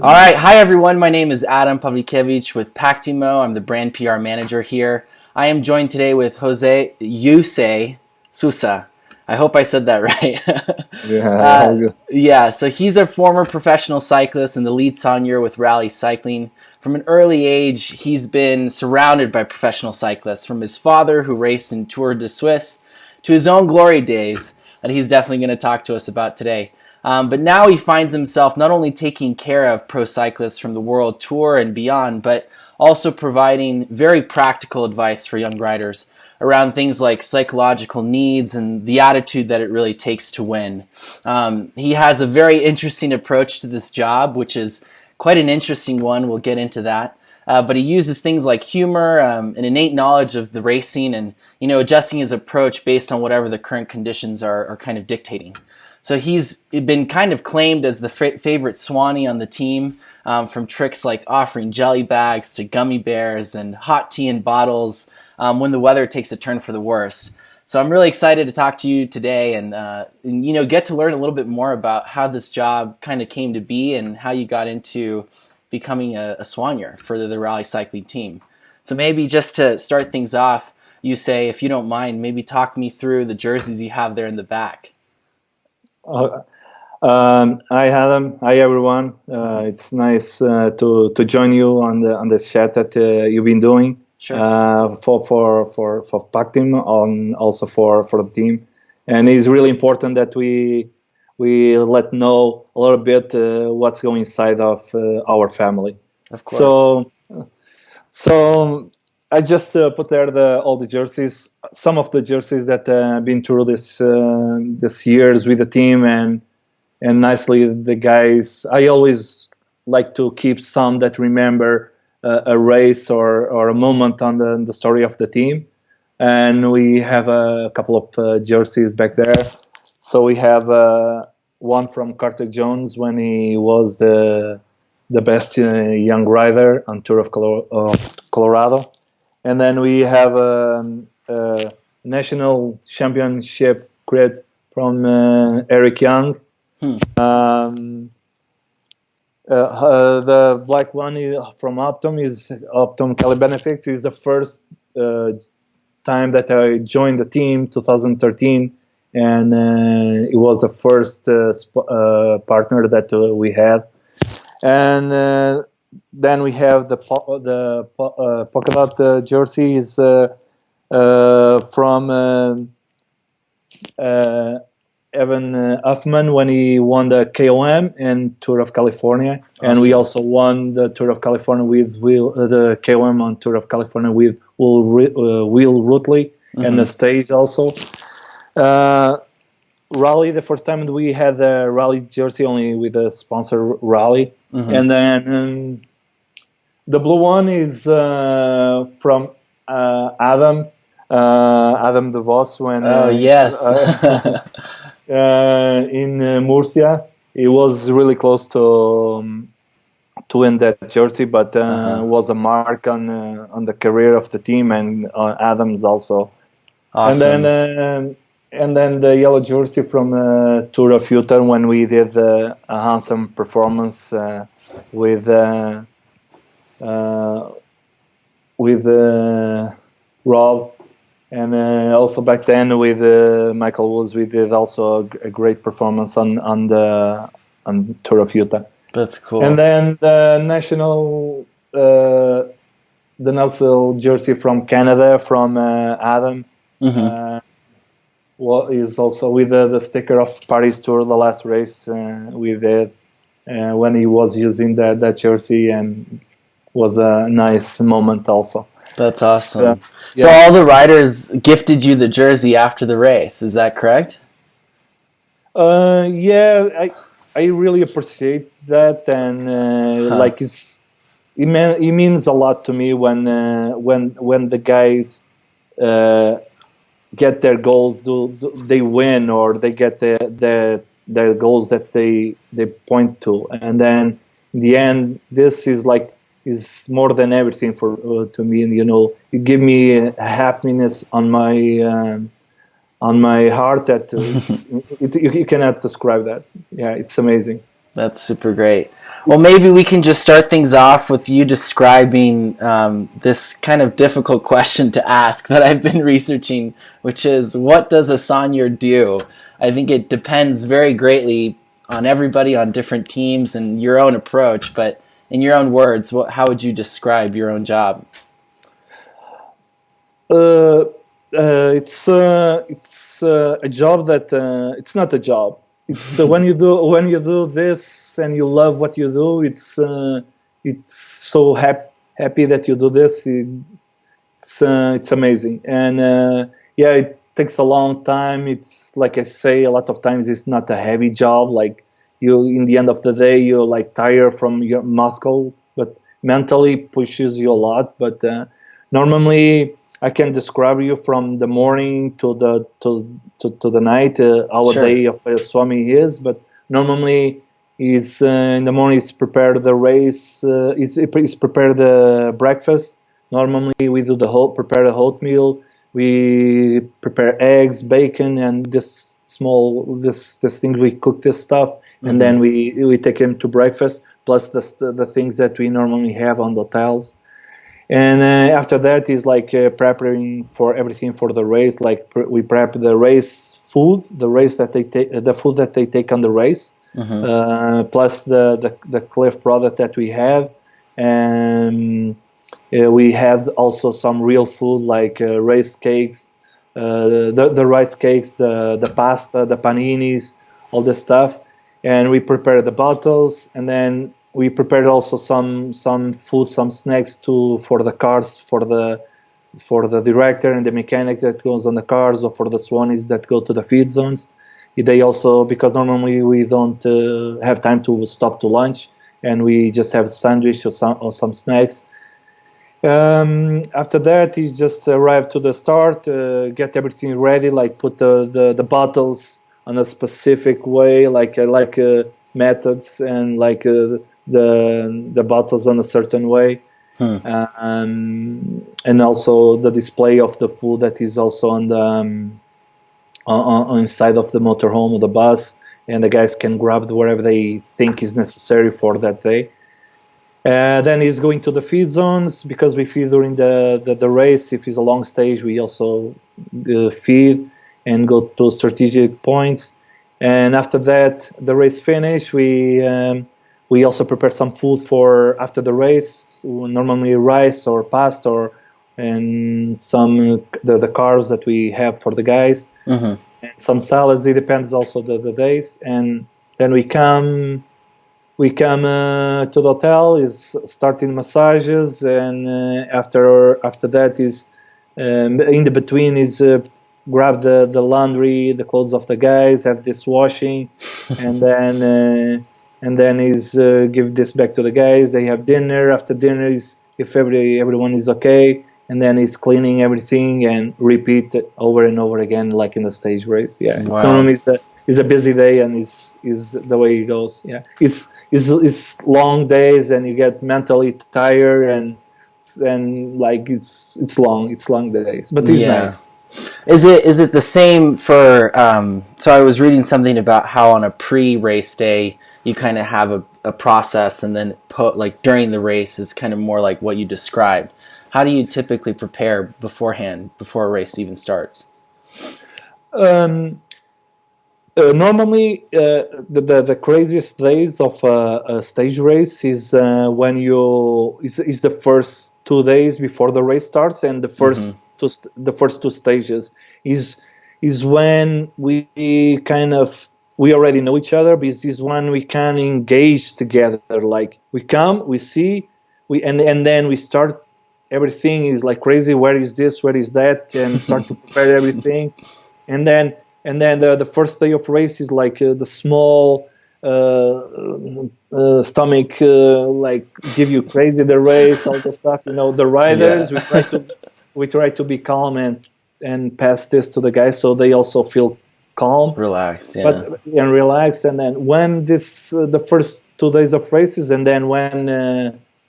All right. Hi, everyone. My name is Adam Pavlikevich with Pactimo. I'm the brand PR manager here. I am joined today with Sousa. I hope I said that right. Yeah, all good. Yeah, so he's a former professional cyclist and the lead soigneur with Rally Cycling. From an early age, he's been surrounded by professional cyclists, from his father, who raced in Tour de Suisse, to his own glory days that he's definitely going to talk to us about today. But now he finds himself not only taking care of pro cyclists from the World Tour and beyond, but also providing very practical advice for young riders around things like psychological needs and the attitude that it really takes to win. He has a very interesting approach to this job, which is quite an interesting one. We'll get into that. But he uses things like humor, an innate knowledge of the racing, and adjusting his approach based on whatever the current conditions are kind of dictating. So he's been kind of claimed as the favorite Swanee on the team, from tricks like offering jelly bags to gummy bears and hot tea in bottles when the weather takes a turn for the worse. So I'm really excited to talk to you today and get to learn a little bit more about how this job kind of came to be and how you got into becoming a soigneur for the rally cycling team. So maybe just to start things off, you say, if you don't mind, maybe talk me through the jerseys you have there in the back. Uh, Hi Adam, hi everyone. It's nice to join you on the chat that you've been doing Sure. for Pactim on also for the team, and it's really important that we let know a little bit what's going inside of our family. Of course. So so I just put there all the jerseys, some of the jerseys that been through this years with the team, and nicely the guys. I always like to keep some that remember a race or a moment on the story of the team, and we have a couple of jerseys back there. So we have one from Carter Jones when he was the best young rider on Tour of Colorado. And then we have a national championship cred from Eric Young. Um, the black one from Optum Cali Benefit is the first time that I joined the team, 2013, and it was the first partner that we had. And then we have the polka dot jersey is from Evan Huffman when he won the KOM and Tour of California, and we also won the Tour of California with the KOM on Tour of California with Will Rutley, and the stage also. Rally, the first time we had a rally jersey only with a sponsor Rally, and then the blue one is from Adam DeVos when Yes. in Murcia. It was really close to win that jersey, but was a mark on the career of the team and Adams also. Awesome. And then the yellow jersey from Tour of Utah when we did a handsome performance with Rob, and also back then with Michael Woods we did also a great performance on Tour of Utah. That's cool. And then the national jersey from Canada from Adam. Is also with the sticker of Paris Tour, the last race we did when he was using that jersey, and was a nice moment also. That's awesome. Yeah. So all the riders gifted you the jersey after the race, is that correct? Yeah, I really appreciate that, and like it means a lot to me when the guys get their goals, they win, or they get their goals that they point to, and then in the end, this is more than everything to me. And you give me happiness on my heart that you cannot describe that. Yeah, it's amazing. That's super great. Well, maybe we can just start things off with you describing this kind of difficult question to ask that I've been researching, which is, what does a Soigneur do? I think it depends very greatly on everybody, on different teams, and your own approach. But in your own words, how would you describe your own job? Uh, it's a job that it's not a job. It's when you do this and you love what you do. It's so happy that you do this. It's amazing, and yeah, it takes a long time. It's like I say, a lot of times it's not a heavy job. Like you, in the end of the day, you're like tired from your muscle, but mentally pushes you a lot. But normally, I can describe you from the morning to the night how a Sure. day of a Swami is. But normally, is in the morning is prepare the race. Is prepare the breakfast. Normally, we do prepare the oatmeal. We prepare eggs, bacon, and this thing we cook this stuff, and then we take them to breakfast. Plus the things that we normally have on the hotels. And after that is like preparing for everything for the race. Like we prep the race food, the food that they take on the race, plus the cliff product that we have, and we had also some real food like rice cakes, the rice cakes, the pasta, the paninis, all this stuff, and we prepared the bottles, and then we prepared also some food, some snacks for the cars, for the director and the mechanic that goes on the cars, or for the Swannies that go to the feed zones. They also, because normally we don't have time to stop to lunch, and we just have a sandwich or some snacks. After that, he just arrived to the start, get everything ready, like put the bottles on a specific way, like methods, and like the bottles on a certain way, and also the display of the food that is also on the on inside of the motorhome or the bus, and the guys can grab whatever they think is necessary for that day. Then he's going to the feed zones, because we feed during the race. If it's a long stage, we also feed and go to strategic points. And after that, the race finish, we also prepare some food for after the race, normally rice or pasta and some the carbs that we have for the guys, and some salads. It depends also the days. And then we come to the hotel, is starting massages, and after that is in the between is grab the laundry, the clothes of the guys, have this washing, and then is give this back to the guys. They have dinner. After dinner is, if everyone is okay, and then is cleaning everything and repeat it over and over again, like in the stage race. Yeah, Wow. It's normally is a busy day, and is the way it goes. Yeah, it's long days, and you get mentally tired, and like it's long days, but it's nice. Is it the same for? So I was reading something about how on a pre-race day you kind of have a process, and then like during the race is kind of more like what you described. How do you typically prepare beforehand, before a race even starts? Normally, the craziest days of a stage race is when is the first 2 days before the race starts, and the first two stages is when we kind of, we already know each other, but is when we can engage together. Like we come, we see, and then we start. Everything is like crazy. Where is this? Where is that? And start to prepare everything, and then the first day of race is like the small stomach, like give you crazy the race, all the stuff. The riders. Yeah. We try to be calm and pass this to the guys, so they also feel calm, relaxed, and relaxed. And then when the first 2 days of races, and then when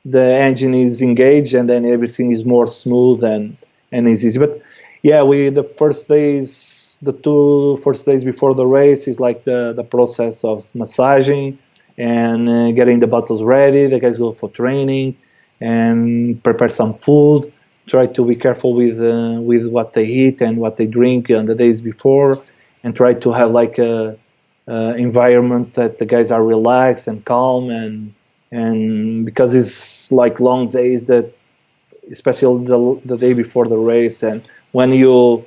the engine is engaged, and then everything is more smooth and easy. But yeah, the 2 first days before the race is like the process of massaging, and getting the bottles ready. The guys go for training and prepare some food. Try to be careful with what they eat and what they drink on the days before, and try to have like a environment that the guys are relaxed and calm, and because it's like long days, that especially the day before the race, and when you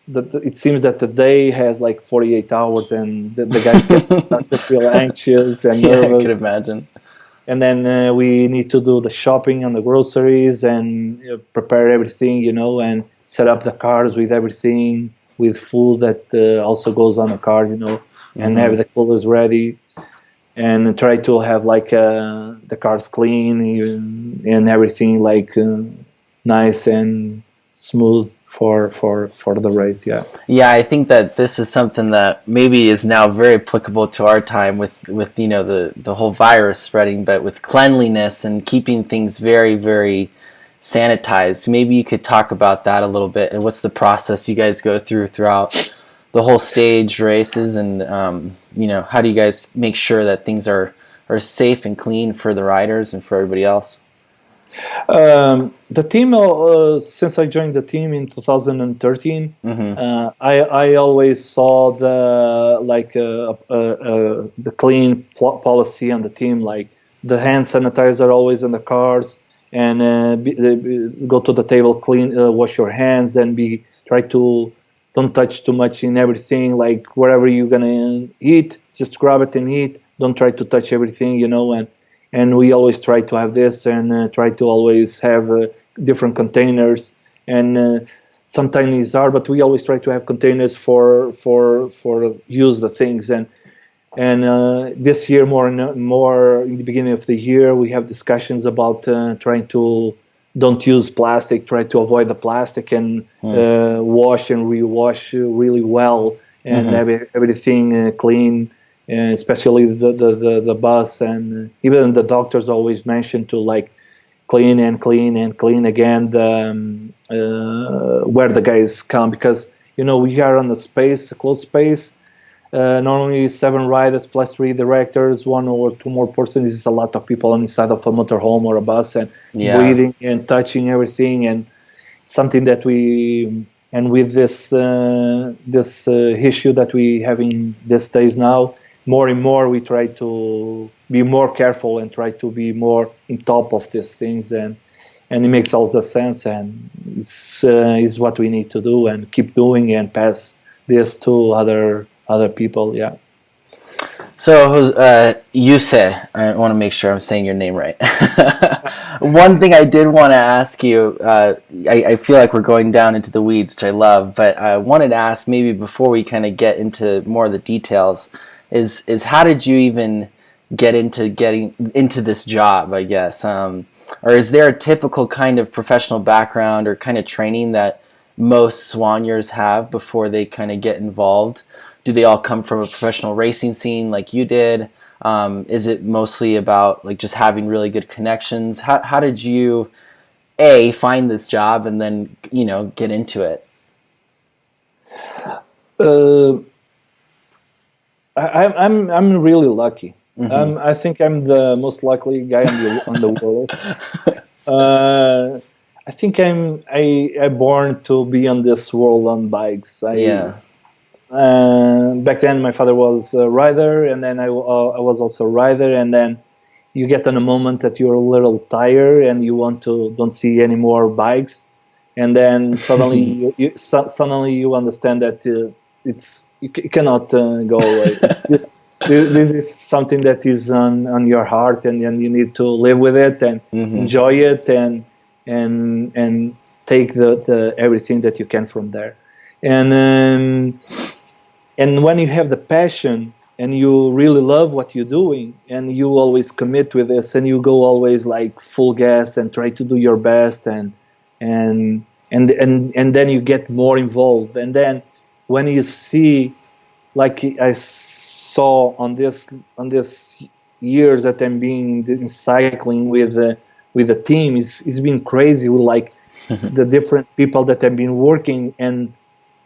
it seems that the day has like 48 hours, and the guys start to feel anxious and Yeah, I nervous. could imagine. And then we need to do the shopping and the groceries and prepare everything, and set up the cars with everything, with food that also goes on the car, and have the coolers ready, and try to have like the cars clean and everything like nice and smooth for the race. Yeah, I think that this is something that maybe is now very applicable to our time with the whole virus spreading, but with cleanliness and keeping things very, very sanitized. Maybe you could talk about that a little bit, and what's the process you guys go throughout the whole stage races, and how do you guys make sure that things are safe and clean for the riders and for everybody else? The team, since I joined the team in 2013, I always saw the clean policy on the team, like the hand sanitizer always in the cars, and go to the table, clean, wash your hands, and try to don't touch too much in everything. Like wherever you're gonna eat, just grab it and eat. Don't try to touch everything, and we always try to have this, and try to always have different containers. And sometimes it's hard, but we always try to have containers for use the things. And this year, more and more in the beginning of the year, we have discussions about trying to don't use plastic, try to avoid the plastic, and wash and rewash really well, and have everything clean. And especially the bus, and even the doctors always mention to like clean and clean and clean again where the guys come, because we are on a closed space. Normally 7 riders plus 3 directors, 1 or 2 more persons. Is a lot of people on the side of a motorhome or a bus, and breathing and touching everything, and something that with this issue that we have in these days now, more and more we try to be more careful and try to be more in top of these things, and it makes all the sense, and it's what we need to do and keep doing and pass this to other people. Yeah. So, Yuse, I want to make sure I'm saying your name right. One thing I did want to ask you, I feel like we're going down into the weeds, which I love, but I wanted to ask, maybe before we kind of get into more of the details, is how did you even getting into this job, I guess? Or is there a typical kind of professional background or kind of training that most soigneurs have before they kind of get involved? Do they all come from a professional racing scene like you did? Is it mostly about like just having really good connections? How did you find this job and then get into it? I'm really lucky. I think I'm the most lucky guy on the world. I think I born to be on this world on bikes. Back then, my father was a rider, and then I was also a rider. And then you get in a moment that you're a little tired and you don't see any more bikes, and then suddenly you understand that you cannot go away. This is something that is on your heart, and you need to live with it and enjoy it, and take the everything that you can from there. And when you have the passion and you really love what you're doing, and you always commit with this, and you go always like full gas and try to do your best, and then you get more involved. And then when you see, like I saw on this years that I'm being in cycling with the team, it's been crazy with like the different people that have been working and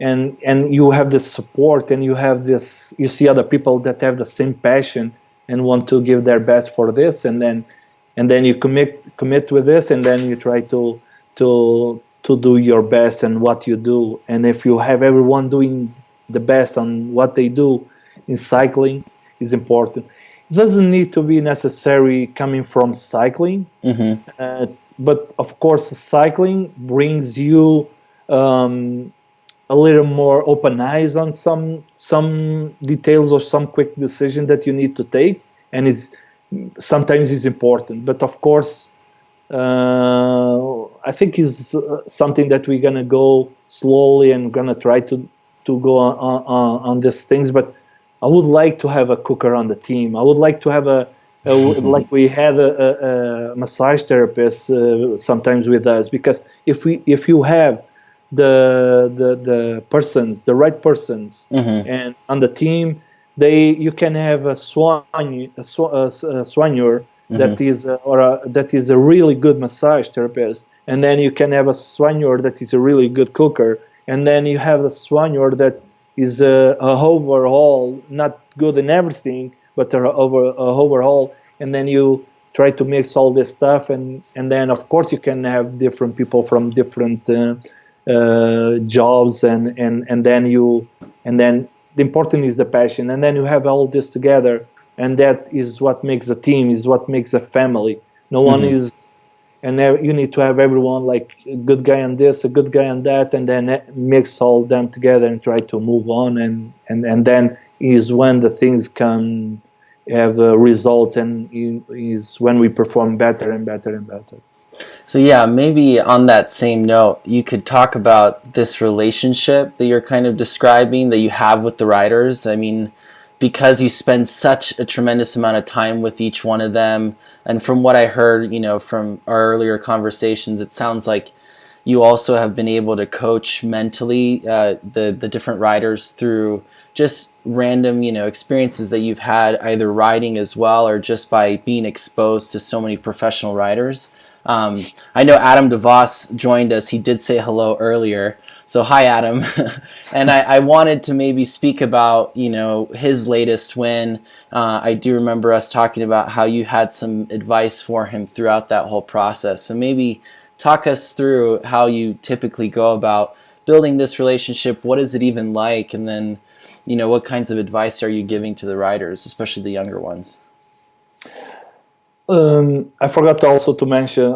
and you have this support, and you see other people that have the same passion and want to give their best for this, and then you commit with this, and then you try to do your best in what you do. And if you have everyone doing the best on what they do in cycling, is important. It doesn't need to be necessary coming from cycling, but of course cycling brings you a little more open eyes on some details or some quick decision that you need to take, and is sometimes is important. But of course, I think is something that we're gonna go slowly and gonna try to go on these things. But I would like to have a cooker on the team. I would like to have like we had a massage therapist sometimes with us, because if you have the persons, the right persons, and on the team, you can have a soigneur that is a really good massage therapist, and then you can have a soigneur that is a really good cooker, and then you have a soigneur that is a overall not good in everything, but a overall, and then you try to mix all this stuff, and then of course you can have different people from different jobs, and then the important is the passion, and then you have all this together, and that is what makes a team, is what makes a family. No one is, and you need to have everyone, like a good guy on this, a good guy on that, and then mix all them together and try to move on, and then is when the things can have results, and is when we perform better and better and better. So yeah, maybe on that same note, you could talk about this relationship that you're kind of describing that you have with the riders. I mean, because you spend such a tremendous amount of time with each one of them, and from what I heard, from our earlier conversations, it sounds like you also have been able to coach mentally the different riders through just random, experiences that you've had either riding as well or just by being exposed to so many professional riders. I know Adam DeVos joined us. He did say hello earlier. So hi, Adam. And I wanted to maybe speak about, his latest win. I do remember us talking about how you had some advice for him throughout that whole process. So maybe talk us through how you typically go about building this relationship. What is it even like? And then, what kinds of advice are you giving to the riders, especially the younger ones? I forgot also to mention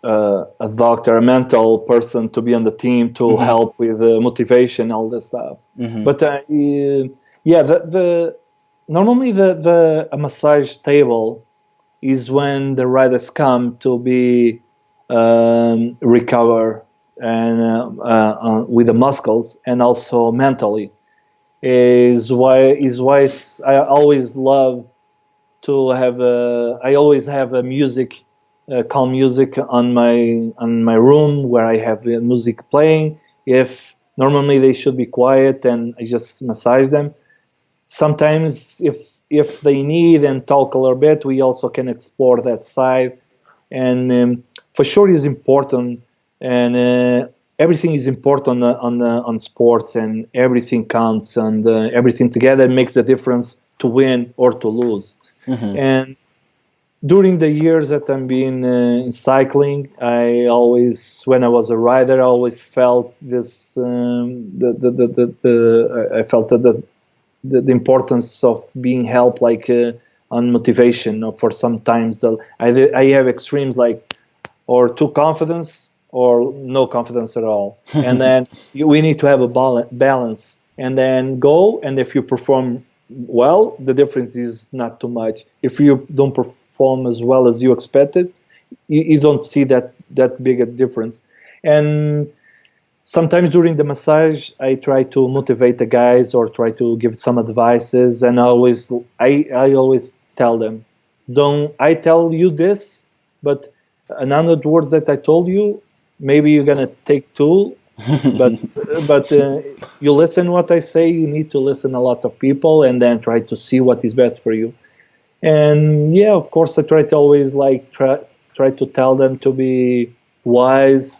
a doctor, a mental person to be on the team to help with motivation, all this stuff. But normally a massage table is when the riders come to be recover and with the muscles and also mentally. Is why I always love to have I always have a music, calm music on my room where I have the music playing. If normally they should be quiet, and I just massage them. Sometimes if they need and talk a little bit, we also can explore that side. And for sure is important, and everything is important on sports, and everything counts, and everything together makes the difference to win or to lose. And during the years that I've been in cycling, I always, when I was a rider, I always felt this. I felt that the importance of being helped, like on motivation. For sometimes I have extremes like or too confidence or no confidence at all, and then we need to have a balance, and then go. And if you perform well, the difference is not too much. If you don't perform as well as you expected, you don't see that big a difference. And sometimes during the massage, I try to motivate the guys or try to give some advices, and I always tell them, I tell you this, but another words that I told you, maybe you're gonna take two. but you listen what I say. You need to listen a lot of people, and then try to see what is best for you. And yeah, of course, I try to always try to tell them to be wise,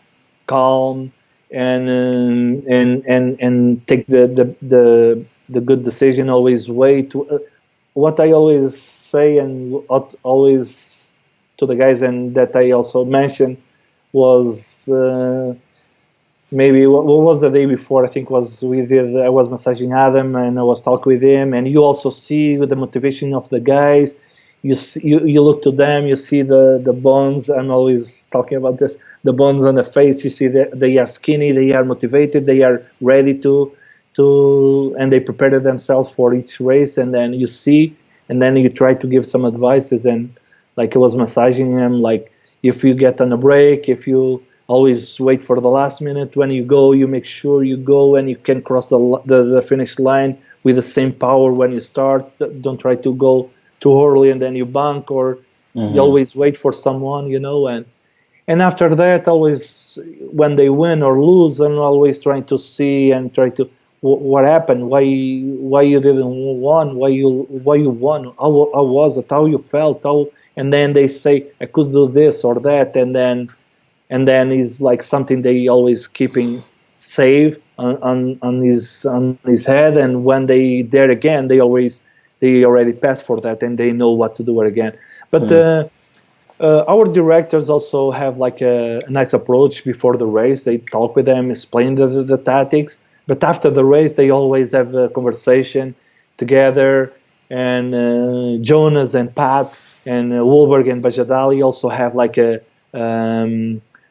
calm, and take the good decision. Always wait. What I always say and always to the guys, and that I also mentioned was. Maybe what was the day before? I think was I was massaging Adam and I was talking with him, and you also see the motivation of the guys. You look to them, you see the bones. I'm always talking about this. The bones on the face. You see that they are skinny, they are motivated, they are ready and they prepared themselves for each race. And then you see, and then you try to give some advices. And like I was massaging them, like if you get on a break, if you always wait for the last minute. When you go, you make sure you go and you can cross the finish line with the same power when you start. Don't try to go too early and then you bunk, or you always wait for someone, and after that, always when they win or lose, I'm always trying to see and try to what happened, why you didn't won, why you won, how was it, how you felt, and then they say I could do this or that, and then is like something they always keeping safe on his head, and when they dare again, they already passed for that and they know what to do again. But our directors also have like a nice approach before the race. They talk with them, explain the tactics, but after the race they always have a conversation together. And Jonas and Pat and Wolberg and Bajadali also have like a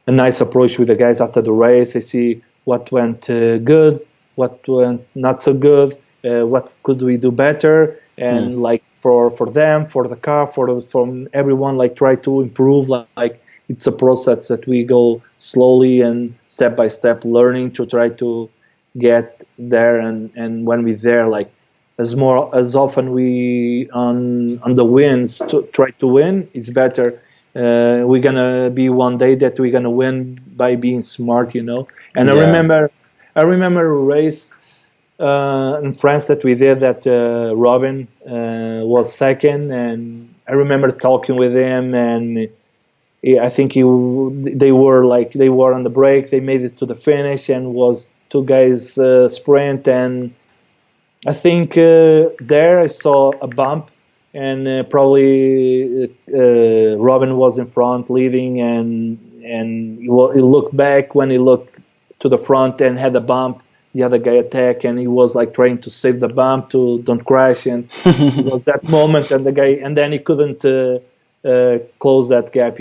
nice approach with the guys after the race. They see what went good, what went not so good, what could we do better, and like for them, for the car, from everyone, like try to improve. Like it's a process that we go slowly and step by step, learning to try to get there. And when we're there, like as often we on the wins to try to win is better. We're gonna be one day that we're gonna win by being smart, And yeah. I remember a race in France that we did that Robin was second, and I remember talking with him, and I think they were on the break. They made it to the finish, and was two guys sprint, and I think there I saw a bump. And probably Robin was in front leading, and he looked back. When he looked to the front and had a bump, the other guy attacked, and he was like trying to save the bump to don't crash. And it was that moment, and then he couldn't close that gap,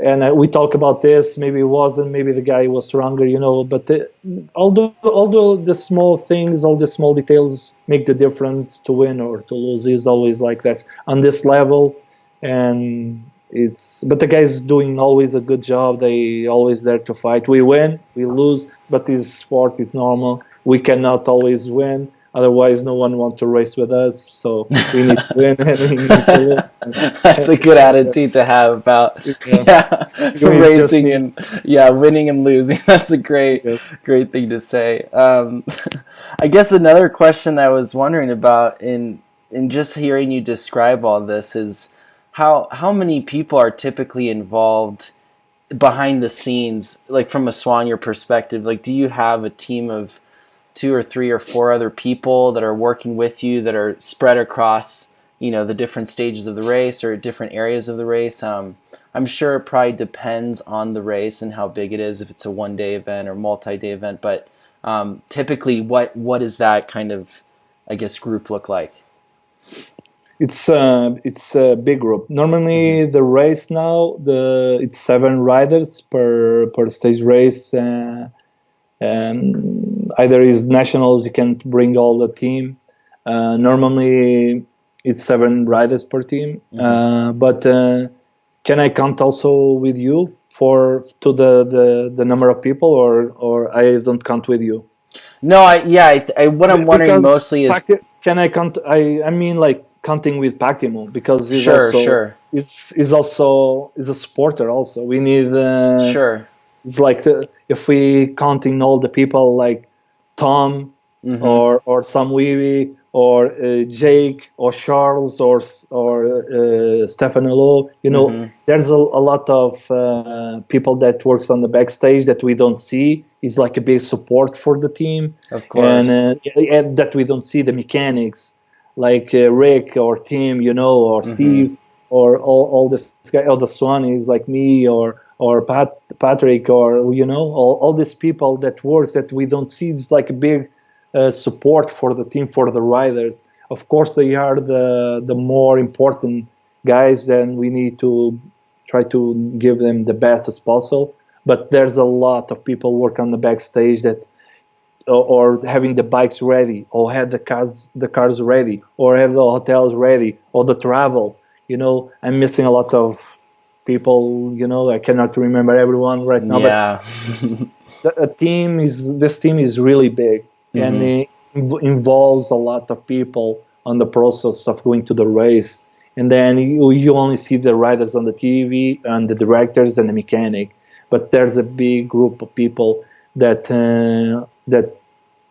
And we talk about this. Maybe it wasn't. Maybe the guy was stronger, But although the small things, all the small details make the difference to win or to lose, is always like that on this level. But the guys doing always a good job. They always there to fight. We win, we lose, but this sport is normal. We cannot always win. Otherwise, no one wants to race with us. So we need to win and we need to lose. That's a good attitude to have about racing and winning and losing. That's a great thing to say. I guess another question I was wondering about in just hearing you describe all this is how many people are typically involved behind the scenes, like from a Soigneur perspective. Like, do you have a team of 2 or 3 or 4 other people that are working with you that are spread across, the different stages of the race or different areas of the race? I'm sure it probably depends on the race and how big it is, if it's a one-day event or multi-day event. But typically, what does that kind of, I guess, group look like? It's a big group. Normally, the race now, it's 7 riders per stage race. Either is nationals, you can bring all the team. Normally it's 7 riders per team. But can I count also with you to the number of people, or I don't count with you? No, what I'm wondering mostly is, can I count? I mean like counting with Pactimo, because he's also a supporter also. We need sure. It's like if we counting all the people like Tom, Mm-hmm. or Sam Weeby or Jake or Charles or Stefan Elo. Mm-hmm. There's a lot of people that works on the backstage that we don't see. Is like a big support for the team, Of and course. that we don't see the mechanics like Rick or Tim, or Mm-hmm. Steve or all this guy, all the Swannies like me or Patrick or all these people that works that we don't see. It's like a big support for the team, for the riders. Of course, they are the more important guys. Then we need to try to give them the best as possible. But there's a lot of people work on the backstage that or having the bikes ready, or have the cars ready, or have the hotels ready, or the travel. I'm missing a lot of people. I cannot remember everyone right now, but Yeah. this team is really big, and Mm-hmm. it involves a lot of people on the process of going to the race. And then you only see the riders on the TV and the directors and the mechanic, but there's a big group of people that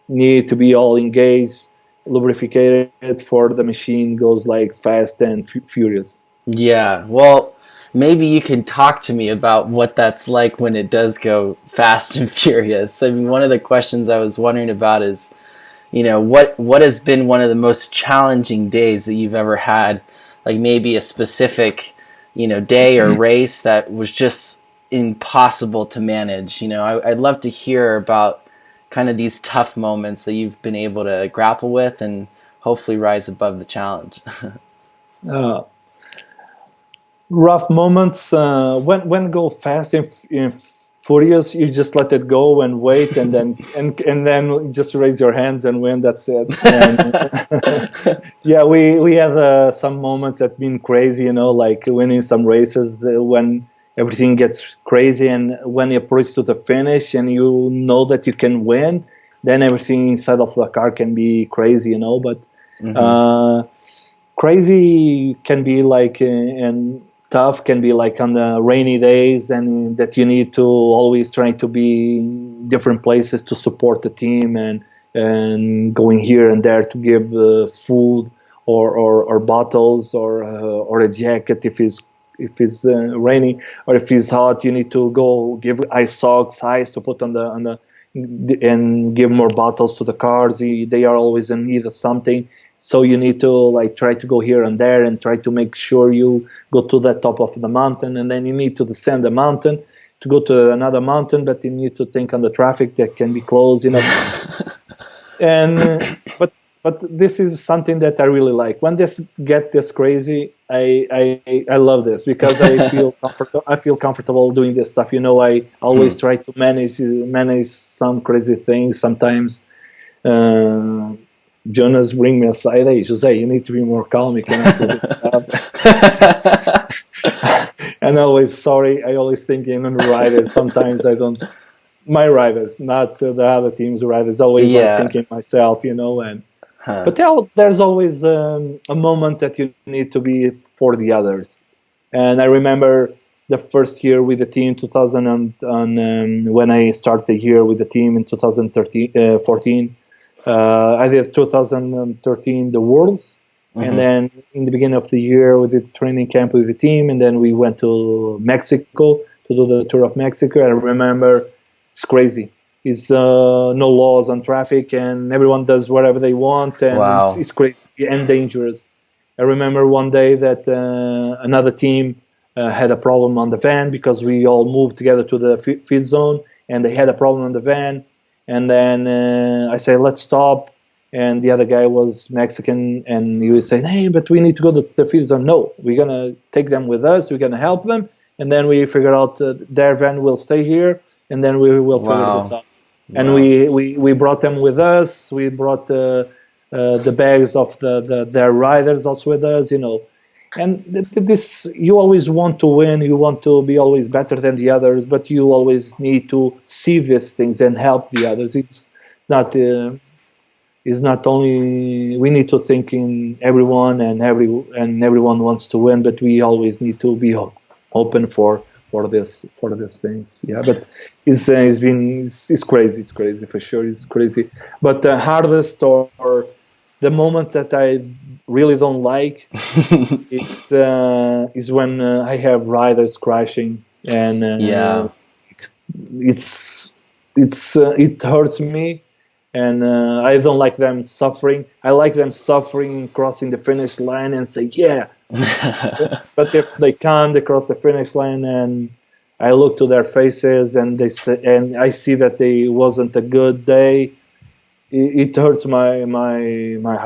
need to be all engaged, lubricated for the machine goes like fast and furious. Yeah. Well, maybe you can talk to me about what that's like when it does go fast and furious. I mean, one of the questions I was wondering about is, what has been one of the most challenging days that you've ever had? Like maybe a specific, day or race that was just impossible to manage. I'd love to hear about kind of these tough moments that you've been able to grapple with and hopefully rise above the challenge. Uh, Rough moments when go fast and furious, you just let it go and wait, and then just raise your hands and win. That's it. And yeah, we had some moments that been crazy, like winning some races when everything gets crazy, and when you approach to the finish and you know that you can win, then everything inside of the car can be crazy, but Mm-hmm. uh, crazy can be like and tough can be like on the rainy days, and that you need to always try to be in different places to support the team, and going here and there to give food or bottles or a jacket if it's rainy, or if it's hot you need to go give ice socks, ice to put on the and give more bottles to the cars. They are always in need of something, so you need to like try to go here and there and try to make sure you go to the top of the mountain, and then you need to descend the mountain to go to another mountain, but you need to think on the traffic that can be closed. And but this is something that I really like. When this get this crazy, I love this because I feel comfortable doing this stuff. I always try to manage some crazy things. Sometimes uh, Jonas bring me aside. Hey, Jose, you need to be more calm. You cannot do this stuff. And always sorry. I always think in riders. Sometimes I don't. My riders, not the other team's riders. Always like Yeah. thinking myself. And Huh. but there's always a moment that you need to be for the others. And I remember the first year with the team, 2000, when I started the year with the team in 2014. I did 2013 the Worlds, and Mm-hmm. then in the beginning of the year we did training camp with the team, and then we went to Mexico to do the tour of Mexico. I remember it's crazy. It's no laws on traffic, and everyone does whatever they want, and it's, Wow. it's crazy and dangerous. I remember one day that another team had a problem on the van because we all moved together to the feed zone, and they had a problem on the van. And then I say, let's stop. And the other guy was Mexican, and he was saying, hey, but we need to go to the feed zone. No, we're going to take them with us. We're going to help them. And then we figure out their van will stay here, and then we will figure this Wow. out. And Wow. we brought them with us. We brought the bags of their riders also with us. And this, you always want to win, you want to be always better than the others, but you always need to see these things and help the others. It's not only we need to think in everyone, and everyone wants to win, but we always need to be open for these things. Yeah, but it's crazy. It's crazy for sure. It's crazy. But the hardest or the moment that I really don't like is when I have riders crashing, and Yeah. it's it hurts me, and I don't like them suffering. I like them suffering, crossing the finish line, and say, "Yeah." But if they can't, they cross the finish line, and I look to their faces, and they say, and I see that they wasn't a good day. It hurts my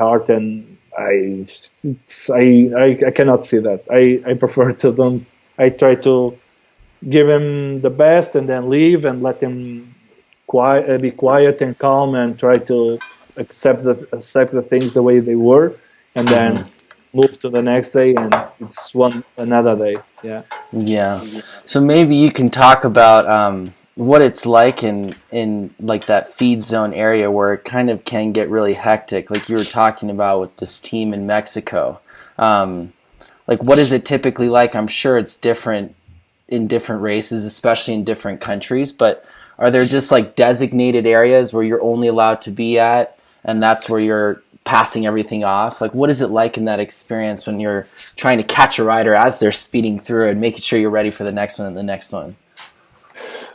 heart, and I cannot see that. I prefer to don't. I try to give him the best, and then leave, and let him be quiet and calm, and try to accept the things the way they were, and then move to the next day, and it's one another day. Yeah. Yeah. So maybe you can talk about what it's like in like that feed zone area where it kind of can get really hectic, like you were talking about with this team in Mexico. Like, what is it typically like? I'm sure it's different in different races, especially in different countries, but are there just like designated areas where you're only allowed to be at, and that's where you're passing everything off? Like, what is it like in that experience when you're trying to catch a rider as they're speeding through and making sure you're ready for the next one and the next one?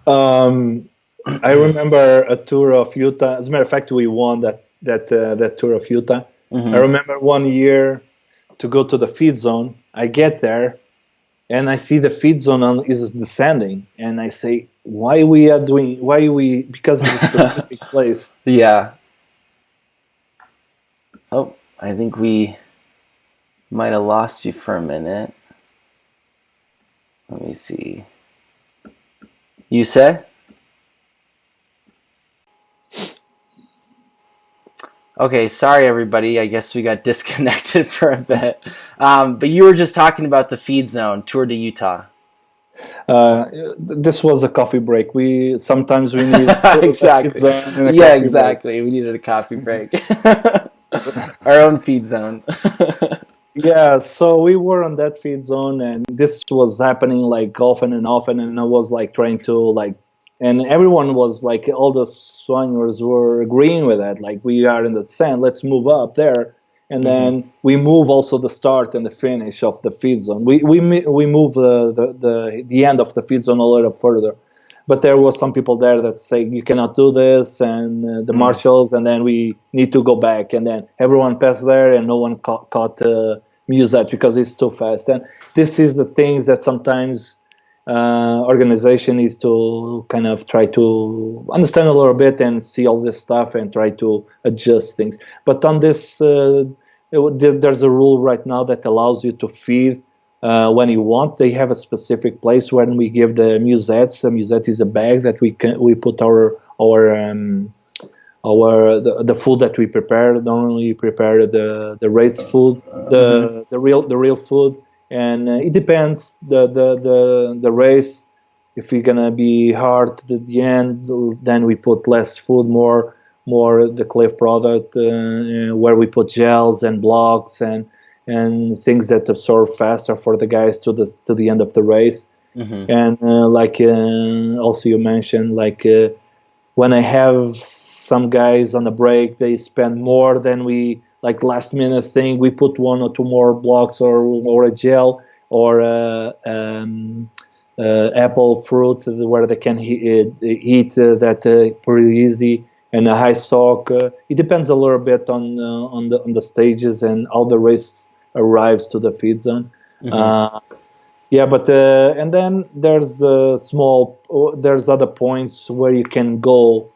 I remember a tour of Utah. As a matter of fact, we won that tour of Utah. I remember one year to go to the feed zone. I get there, and I see the feed zone is descending, and I say, why we because it's a specific place. Yeah. Oh, I think we might have lost you for a minute. Let me see. You said? Okay, sorry everybody. I guess we got disconnected for a bit. But you were just talking about the feed zone tour to Utah. This was a coffee break. We sometimes we need a feed Exactly. zone and a Yeah, coffee break. exactly. We needed a coffee break. Our own feed zone. Yeah, so we were on that feed zone, and this was happening like often and often, and I was like trying to like, and everyone was like, all the soigneurs were agreeing with that. Like, we are in the sand, let's move up there, and then we move also the start and the finish of the feed zone. We move the end of the feed zone a little further, but there was some people there that say you cannot do this, and the marshals, and then we need to go back, and then everyone passed there, and no one caught Musette because it's too fast. And this is the things that sometimes organization is to kind of try to understand a little bit and see all this stuff and try to adjust things. But on this, there's a rule right now that allows you to feed when you want. They have a specific place when we give the musettes. A musette is a bag that we put the food that we prepare. Normally, we prepare the race food, the real food, and it depends the race. If we're gonna be hard at the end, then we put less food, more the cliff product, where we put gels and blocks and things that absorb faster for the guys to the end of the race. And also you mentioned, when I have some guys on the break, they spend more than we, like, last minute thing. We put one or two more blocks or a gel or apple fruit where they can eat that pretty easy, and a high sock. It depends a little bit on the stages and how the race arrives to the feed zone. Yeah, but and then there's there's other points where you can go.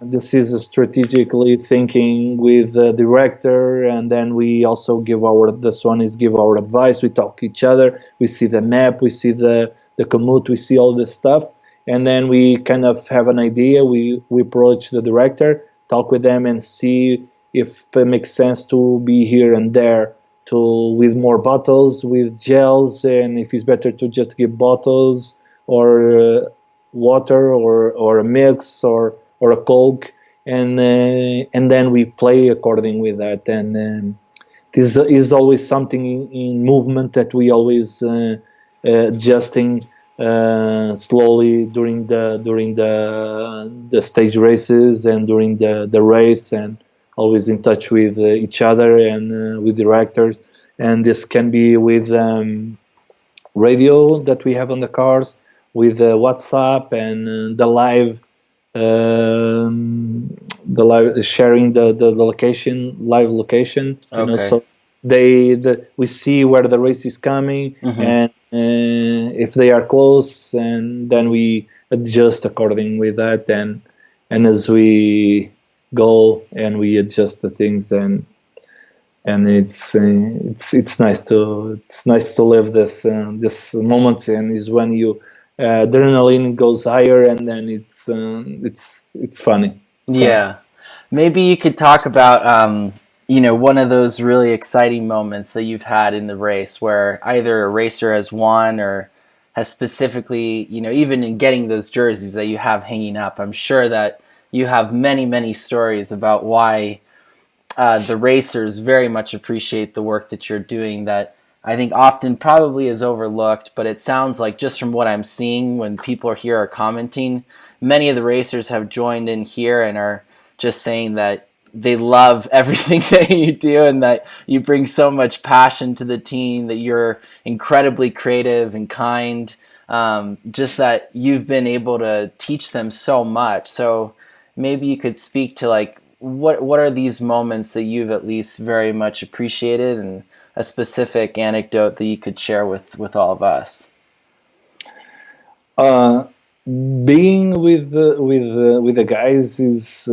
This is strategically thinking with the director, and then we also give our advice. We talk each other. We see the map. We see the commute. We see all this stuff, and then we kind of have an idea. We approach the director, talk with them, and see if it makes sense to be here and there, with more bottles, with gels, and if it's better to just give bottles or water or a mix or a Coke, and then we play according with that. And this is always something in movement that we always adjusting slowly during the stage races and during the race, and always in touch with each other and with directors. And this can be with radio that we have on the cars, with WhatsApp and the live sharing the location, live location, Okay. so we see where the race is coming, Mm-hmm. and if they are close, and then we adjust according with that, and as we go and we adjust the things, and it's nice to live this moment, and is when you adrenaline goes higher, and then it's funny. It's fun. Yeah. Maybe you could talk about, one of those really exciting moments that you've had in the race where either a racer has won or has specifically, even in getting those jerseys that you have hanging up. I'm sure that you have many, many stories about why the racers very much appreciate the work that you're doing that I think often probably is overlooked, but it sounds like just from what I'm seeing when people are here are commenting, many of the racers have joined in here and are just saying that they love everything that you do and that you bring so much passion to the team, that you're incredibly creative and kind, just that you've been able to teach them so much. So maybe you could speak to like what are these moments that you've at least very much appreciated, and a specific anecdote that you could share with all of us. Uh, Being with the guys is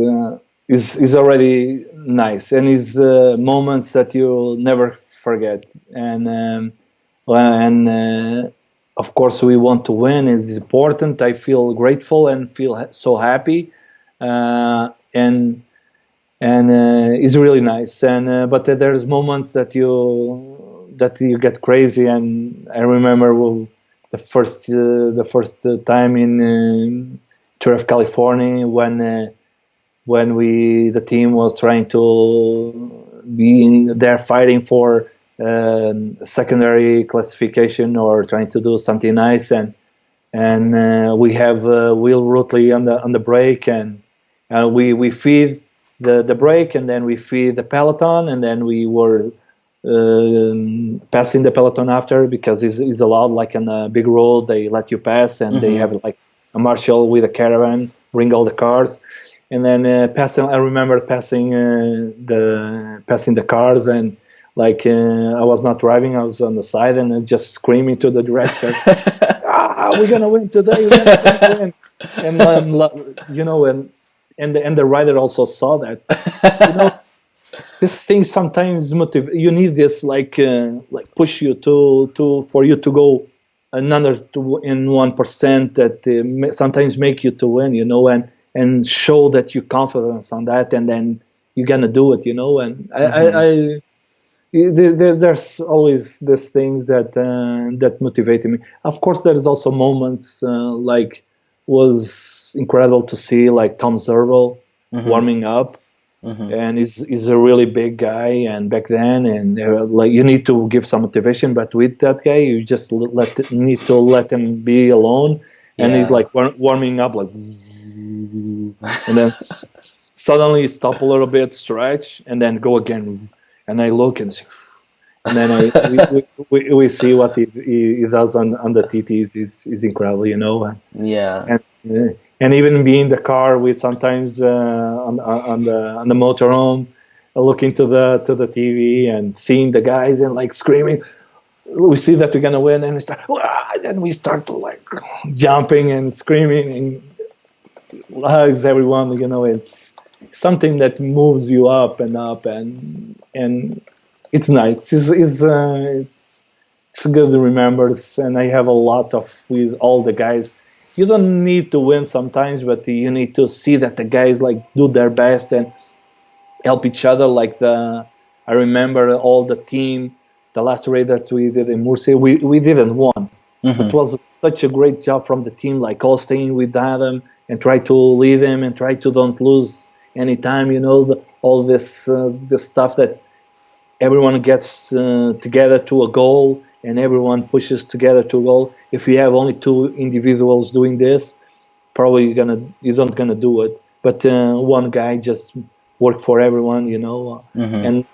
already nice, and is moments that you'll never forget. And of course we want to win. It's important. I feel grateful and feel so happy, and it's really nice. And but there's moments that you get crazy. And I remember the first time in Tour of California, when the team was trying to be in there fighting for secondary classification, or trying to do something nice, and we have Will Rutley on the brake, and we feed the brake, and then we feed the peloton, and then we were passing the peloton after, because it's allowed, like on a big road they let you pass, and they have like a marshal with a caravan bring all the cars, and then passing. I remember passing the cars, and like I was not driving, I was on the side, and just screaming to the director, we're gonna win today, we're gonna win. And the rider also saw that. This thing sometimes you need this like push you to for you to go another in 1%, that sometimes make you to win, and show that you confidence on that, and then you're gonna do it, and there's always these things that motivated me. Of course, there's also moments like was incredible to see, like Tom Zerval warming up. And he's a really big guy, and back then, and like you need to give some motivation, but with that guy you just need to let him be alone, and he's like warming up, like, and then suddenly stop a little bit, stretch, and then go again. And I look and see, and then we see what he does on the TTs is incredible, Yeah. And even being in the car with sometimes on the motorhome, looking to the TV and seeing the guys and like screaming, we see that we're gonna win, and then we start to like jumping and screaming and hugs everyone. It's something that moves you up and up, and it's nice. It's good to remember, and I have a lot of with all the guys. You don't need to win sometimes, but you need to see that the guys like do their best and help each other. I remember all the team, the last race that we did in Murcia, we didn't won. It was such a great job from the team, like all staying with Adam and try to lead them and try to don't lose any time. All this stuff that everyone gets together to a goal, and everyone pushes together to a goal. If you have only two individuals doing this, probably you don't gonna do it. But one guy just work for everyone, and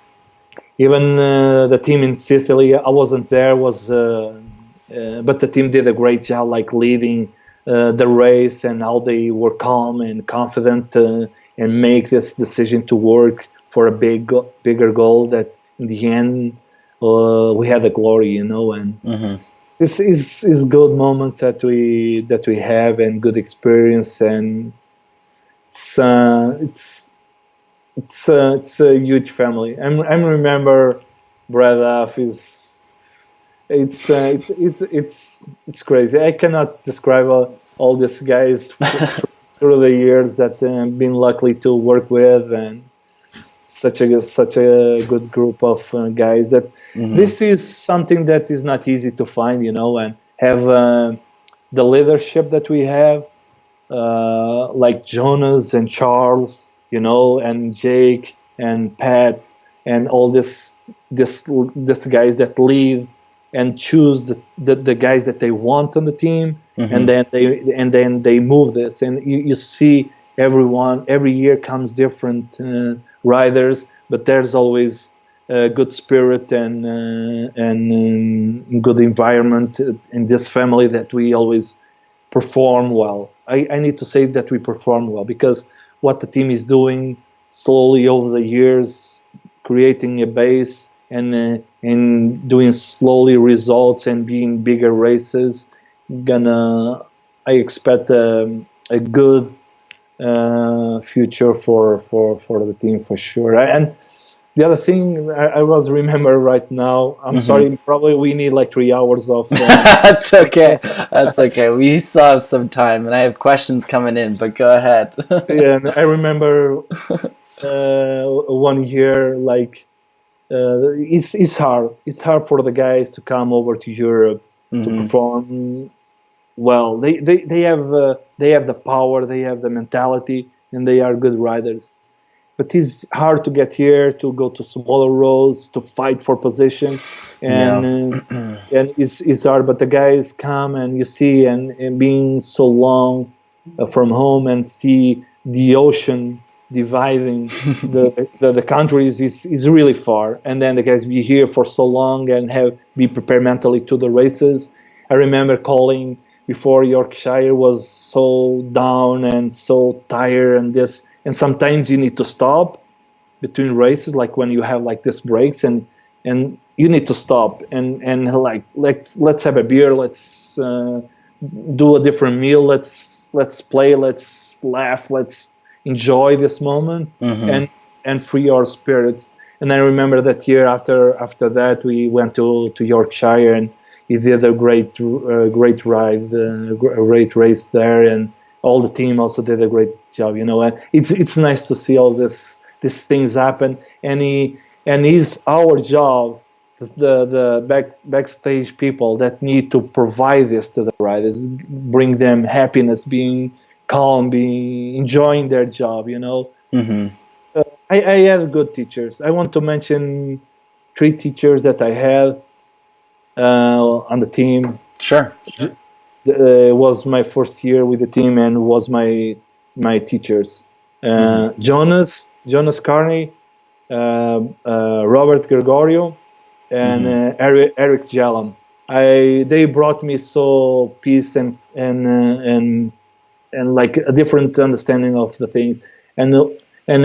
even the team in Sicily, I wasn't there, but the team did a great job, like leading the race, and how they were calm and confident and make this decision to work for a bigger goal. That in the end, we had the glory, and this is good moments that we have, and good experience, and it's a huge family. I remember Brad is it's crazy. I cannot describe all these guys through the years that been lucky to work with, and such a good group of guys. That this is something that is not easy to find, and have the leadership that we have, like Jonas and Charles, and Jake and Pat, and all this guys that lead and choose the guys that they want on the team, and then they move this, and you see every year comes different riders, but there's always good spirit and good environment in this family, that we always perform well. I need to say that we perform well, because what the team is doing slowly over the years, creating a base and doing slowly results and being bigger races, I expect a good future for the team for sure. And the other thing I was remember right now, I'm sorry, probably we need like 3 hours of. That's okay. That's okay. We still have some time, and I have questions coming in, but go ahead. Yeah, and I remember 1 year, like it's hard. It's hard for the guys to come over to Europe to perform well. They have the power, they have the mentality, and they are good riders. But it's hard to get here, to go to smaller roads, to fight for position, and it's hard. But the guys come, and you see, and being so long from home, and see the ocean dividing the countries is really far. And then the guys be here for so long and be prepared mentally to the races. I remember calling before Yorkshire was so down and so tired, and sometimes you need to stop between races, like when you have like this breaks, and you need to stop and like let's have a beer, let's do a different meal, let's play, let's laugh, let's enjoy this moment and free our spirits. And I remember that year after that we went to Yorkshire, and he did a great ride, a great race there, and all the team also did a great job, and it's nice to see all these things happen, and it's our job, the backstage people that need to provide this to the riders, bring them happiness, being calm, being enjoying their job, I had good teachers. I want to mention 3 teachers that I had on the team. Sure. Was my first year with the team, and was my teachers. Jonas Carney, Robert Gregorio, and Eric Jallam. They brought me so peace and like a different understanding of the things. And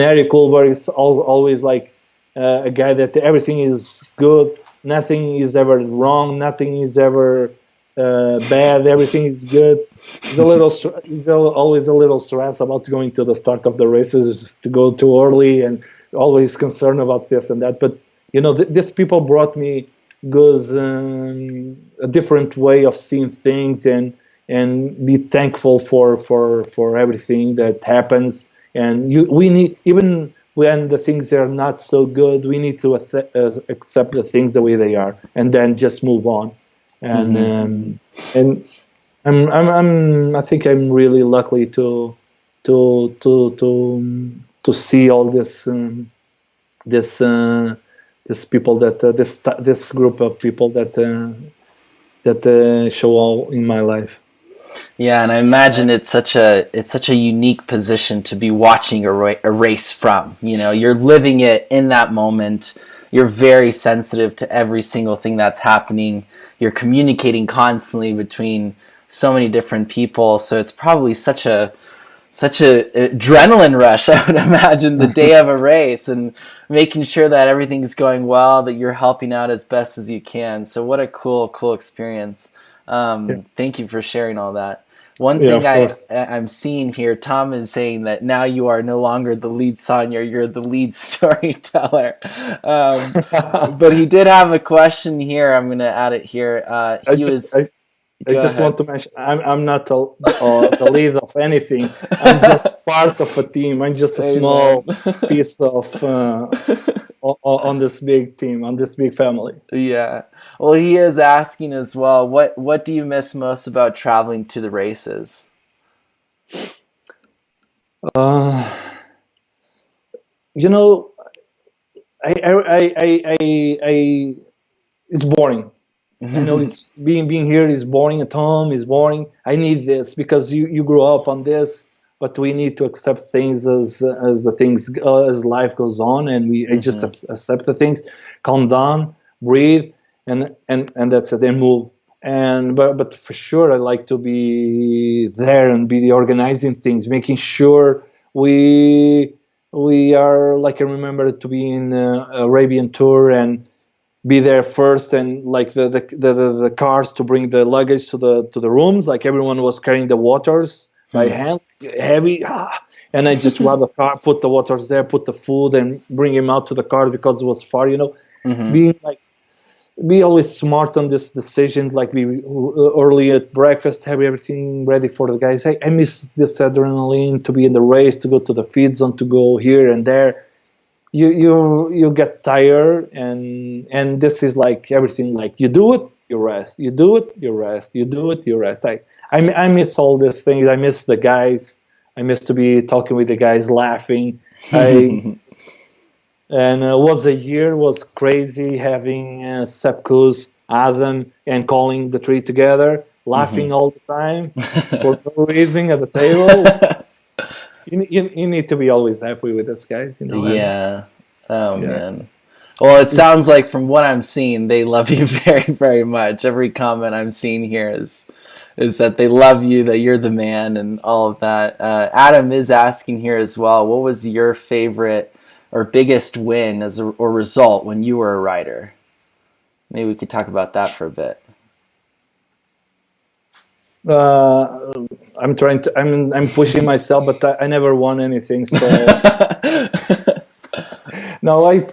Eric Ulberg is always like a guy that everything is good, nothing is ever wrong, nothing is ever bad, everything is good. He's always a little stressed about going to the start of the races, to go too early, and always concerned about this and that. But these people brought me good, a different way of seeing things, and be thankful for everything that happens. And we need, even when the things are not so good, we need to accept the things the way they are, and then just move on. And I think I'm really lucky to see all this this people that this group of people that show all in my life. Yeah, and I imagine it's such a unique position to be watching a race from. You know, you're living it in that moment. You're very sensitive to every single thing that's happening. You're communicating constantly between so many different people. So it's probably such a adrenaline rush, I would imagine, the day of a race, and making sure that everything's going well, that you're helping out as best as you can. So what a cool experience. Yeah, Thank you for sharing all that. One yeah, thing of course. I'm seeing here, Tom is saying that now you are no longer the lead Soigneur, you're the lead storyteller. But he did have a question here. I'm going to add it here. I He just was, I go just want ahead. to mention I'm not the lead of anything. I'm just part of a team. I'm just a Amen. small piece of on this big team, on this big family. Yeah. Well, he is asking as well, what do you miss most about traveling to the races? Uh, you know, I it's boring. I know it's being here is boring. At home is boring. I need this because you grew up on this, but we need to accept things as the things as life goes on, and I just Hmm. accept the things, calm down, breathe, and that's it. Then move. And but for sure, I like to be there and be organizing things, making sure we we are like I remember to be in Arabian tour and be there first and like the cars to bring the luggage to the rooms, like everyone was carrying the waters by Hmm. hand, heavy, and I just grab the car, put the waters there, put the food and bring him out to the car because it was far, Hmm. being like be always smart on this decisions, like be early at breakfast, have everything ready for the guys. Hey, I miss this adrenaline to be in the race, to go to the feed zone, to go here and there. You get tired, and this is like everything, like you do it, you rest, you do it, you rest, you do it, you rest. I miss all these things. I miss the guys. I miss to be talking with the guys, laughing. I and was a year was crazy having Sepkus, Adam, and calling the three together, Hmm. laughing all the time for no reason at the table. You need to be always happy with these guys, and Yeah. Oh yeah, man. Well, it it's sounds like from what I'm seeing, they love you very much. Every comment I'm seeing here is that they love you, that you're the man, and all of that. Adam is asking here as well. What was your favorite or biggest win or result when you were a rider? Maybe we could talk about that for a bit. uh, I'm pushing myself, but I never won anything. So no, I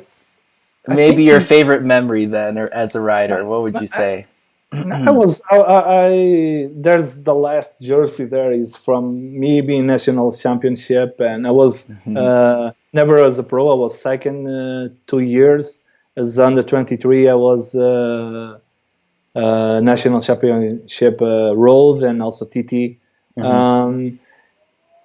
Maybe think your favorite memory then, or as a rider, what would you I, say? I was there's the last jersey there is from me being national championship, and I was never as a pro. I was second 2 years as under 23. I was national championship road and also TT. Hmm. Um,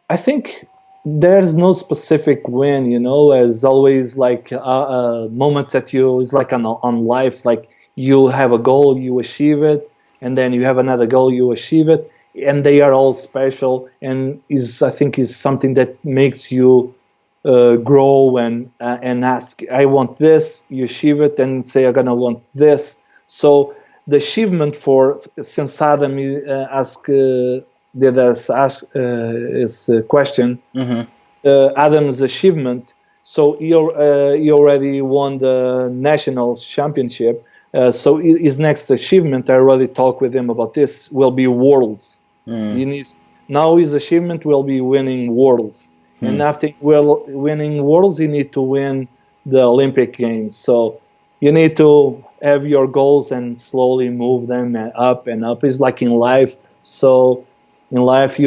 I think there's no specific win, as always, like moments that you, it's like on life, like you have a goal, you achieve it, and then you have another goal, you achieve it, and they are all special, and I think is something that makes you grow and ask, I want this, you achieve it, and say, I'm gonna want this. So the achievement for, since Adam asked, did us ask his question, Hmm. Adam's achievement. So he already won the national championship. So his next achievement, I already talked with him about this, will be worlds. He needs, now his achievement will be winning worlds, and after winning worlds, you need to win the Olympic Games. So you need to have your goals and slowly move them up and up. It's like in life. So in life,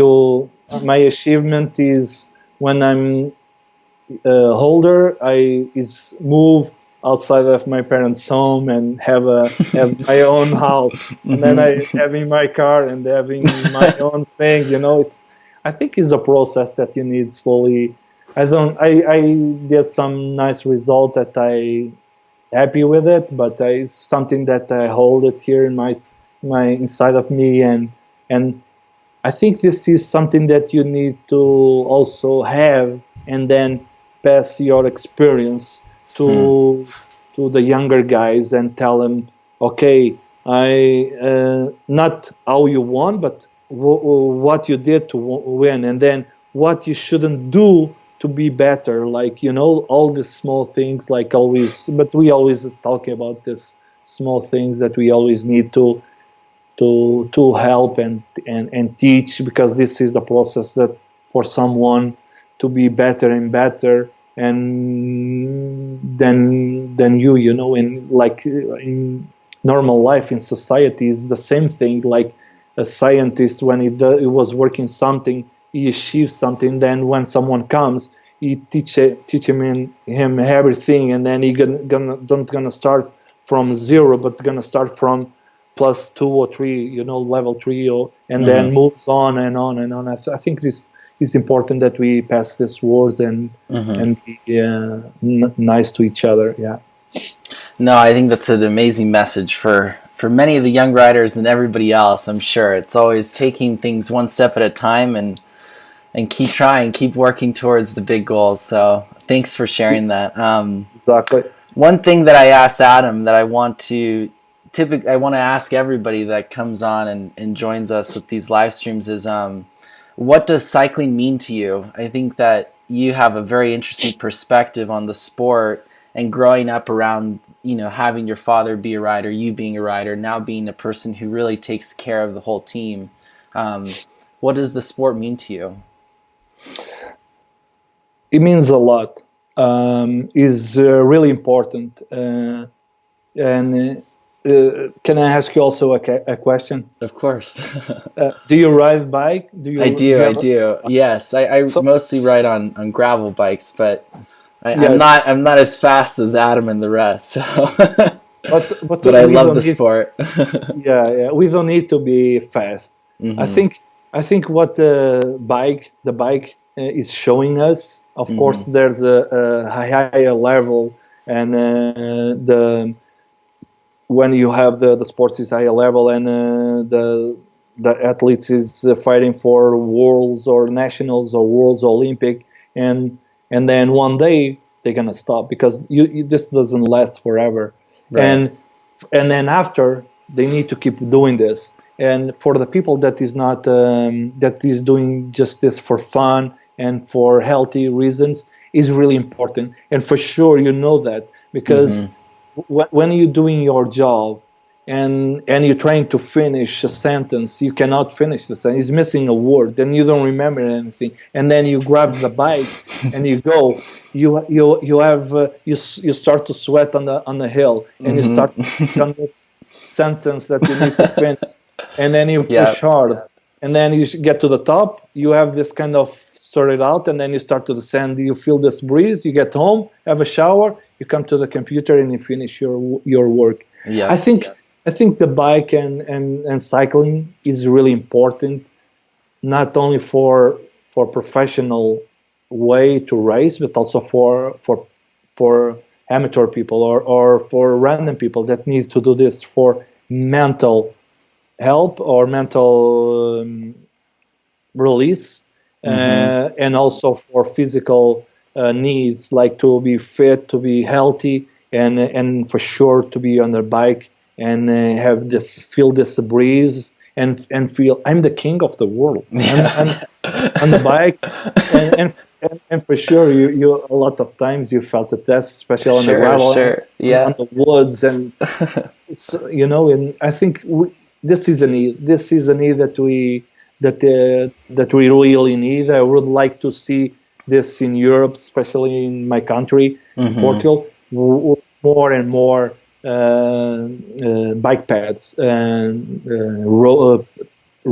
my achievement is when I'm older, I is move outside of my parents' home and have my own house, and then Hmm. I having my car and having my own thing. I think it's a process that you need slowly. I don't. I did some nice result that I happy with it, but it's something that I hold it here in my inside of me, and I think this is something that you need to also have, and then pass your experience Hmm. to the younger guys and tell them, okay, I not how you won, but what you did to win, and then what you shouldn't do to be better. Like, all these small things, like always. But we always talk about this small things that we always need to help and teach, because this is the process that for someone to be better and better, and then in like in normal life in society is the same thing. Like a scientist, when he was working something, he achieves something, then when someone comes, he teach him everything, and then he gonna start from zero, but gonna start from plus 2 or 3, level 3, and Hmm. then moves on and on and on. I think this is important that we pass these words Hmm. and be nice to each other. Yeah, No, I think that's an amazing message for many of the young riders and everybody else. I'm sure it's always taking things one step at a time and keep trying, keep working towards the big goals. So thanks for sharing that. exactly. One thing that I asked Adam that I want to ask everybody that comes on and joins us with these live streams is what does cycling mean to you? I think that you have a very interesting perspective on the sport and growing up around, having your father be a rider, you being a rider, now being a person who really takes care of the whole team. Um, what does the sport mean to you? It means a lot. Is really important. And can I ask you also a question? Of course. Do you ride bike? Do you I have do. Yes, I so mostly ride on gravel bikes, but I'm yeah, not as fast as Adam and the rest. So, but but I we love don't the need. sport. Yeah, we don't need to be fast. I Hmm. think I think what the bike is showing us. Of Hmm. course, there's a higher level, and when you have the sports is higher level, and the athletes is fighting for worlds or nationals or worlds Olympic, and and then one day they're gonna stop, because this doesn't last forever, Right. and then after they need to keep doing this. And for the people that is not that is doing just this for fun and for healthy reasons, is really important. And for sure that, because Hmm. when you're doing your job and you're trying to finish a sentence, you cannot finish the sentence. It's missing a word, then you don't remember anything, and then you grab the bike and you go. You start to sweat on the hill, and you Hmm. start on this sentence that you need to finish, and then you Yeah. push hard, and then you get to the top. You have this kind of sorted out, and then you start to descend. You feel this breeze. You get home, have a shower, you come to the computer, and you finish your work. I Yep. think I think the bike and cycling is really important, not only for professional way to race, but also for amateur people, or for random people that need to do this for mental help or mental release, Hmm. and also for physical needs, like to be fit, to be healthy, and for sure to be on their bike and have this feel this breeze, and feel I'm the king of the world. I'm Yeah. on the bike, and for sure you a lot of times you felt it, that's especially on the Sure. gravel, Sure. on Yeah. the woods, and and I think this is a need. This is a need that we really need. I would like to see this in Europe, especially in my country, in Hmm. Portugal, more and more bike paths and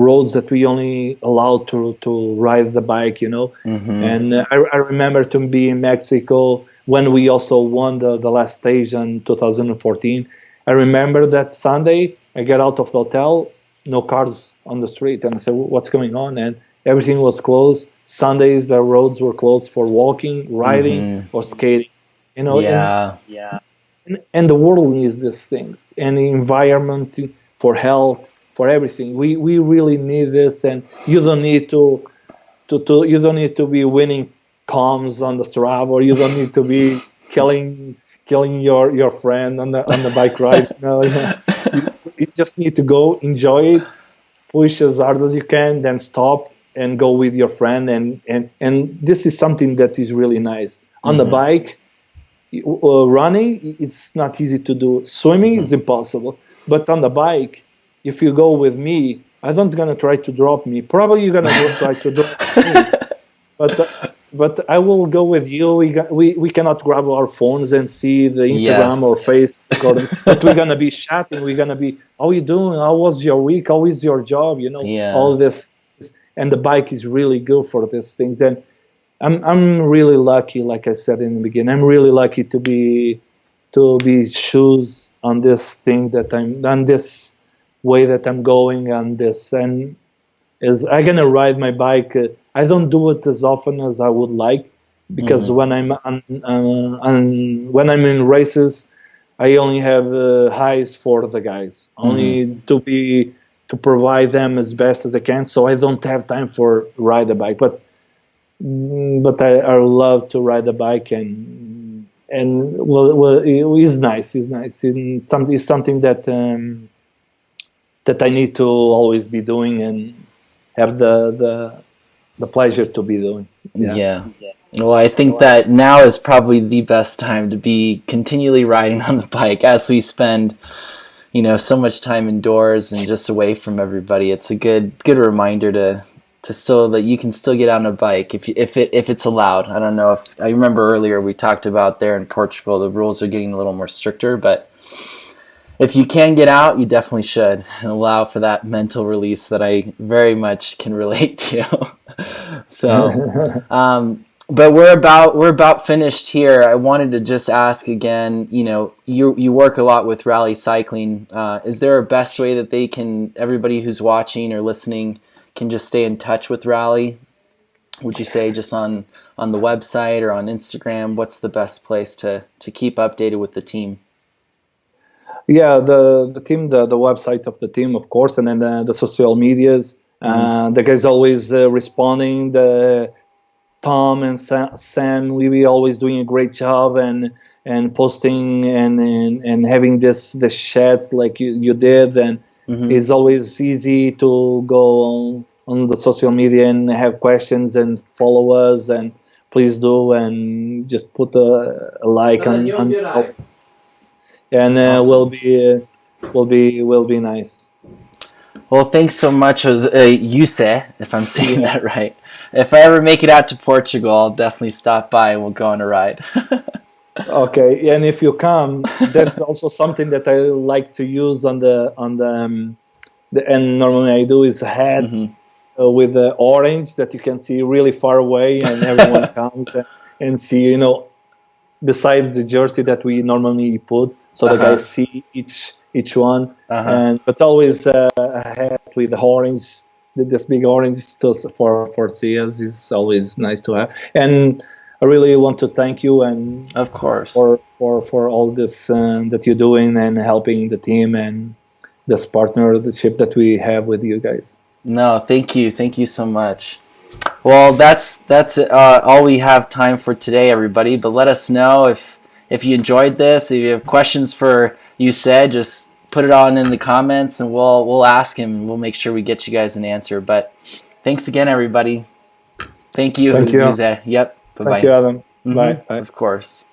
roads that we only allow to ride the bike. Hmm. And I remember to be in Mexico when we also won the last stage in 2014. I remember that Sunday I get out of the hotel, no cars on the street, and I said, "What's going on?" And everything was closed. Sundays the roads were closed for walking, riding, Hmm. or skating. And Yeah. and the world needs these things, and the environment for health, for everything. We really need this, and you don't need you don't need to be winning comms on the Strava, or you don't need to be killing your friend on the bike ride. You just need to go enjoy it, push as hard as you can, then stop and go with your friend. And this is something that is really nice. On the bike, running, it's not easy to do. Swimming is impossible. But on the bike, if you go with me, I don't gonna try to drop me. Probably you're gonna try to drop me. But I will go with you. We cannot grab our phones and see the Instagram or Facebook, but we're gonna be chatting. We're gonna be, how you doing? How was your week? How is your job? All this, and the bike is really good for these things. And I'm really lucky, like I said in the beginning. I'm really lucky to be shoes on this thing that I'm on this way that I'm going on this, and is I'm gonna ride my bike. I don't do it as often as I would like, because when I'm when I'm in races, I only have highs for the guys, only to provide them as best as I can. So I don't have time for ride the bike, but I love to ride the bike, and well, it's nice. It's nice. It's something that that I need to always be doing and have the pleasure to be doing. Yeah. Well, I think that now is probably the best time to be continually riding on the bike, as we spend, so much time indoors and just away from everybody. It's a good reminder to still, that you can still get on a bike if it's allowed. I don't know if I remember earlier we talked about there in Portugal, the rules are getting a little more stricter, but if you can get out, you definitely should, and allow for that mental release that I very much can relate to. So, but we're about finished here. I wanted to just ask again, you work a lot with rally cycling. Is there a best way that everybody who's watching or listening can just stay in touch with rally? Would you say just on the website or on Instagram? What's the best place to keep updated with the team? Yeah, the team, the website of the team, of course, and then the social medias. The guys always responding. The Tom and Sam, we be always doing a great job and posting and having this chats like you did, and it's always easy to go on the social media and have questions and follow us, and please do, and just put a like on and awesome. will be nice. Well, thanks so much, Yuse, if I'm saying that right. If I ever make it out to Portugal, I'll definitely stop by and we'll go on a ride. Okay, and if you come, that's also something that I like to use on the and normally I do is a hat with the orange that you can see really far away, and everyone comes and see, besides the jersey that we normally put, so the guys see each one, but always a hat with the orange, this big orange for CS is always nice to have. And I really want to thank you, and of course for all this that you're doing and helping the team and this partnership that we have with you guys. No, thank you so much. Well, that's all we have time for today, everybody. But let us know if you enjoyed this. If you have questions for Yuse, just put it on in the comments, and we'll ask him. We'll make sure we get you guys an answer. But thanks again, everybody. Thank you, Yuse. Yep. Bye-bye. Thank you, Adam. Bye. Of course.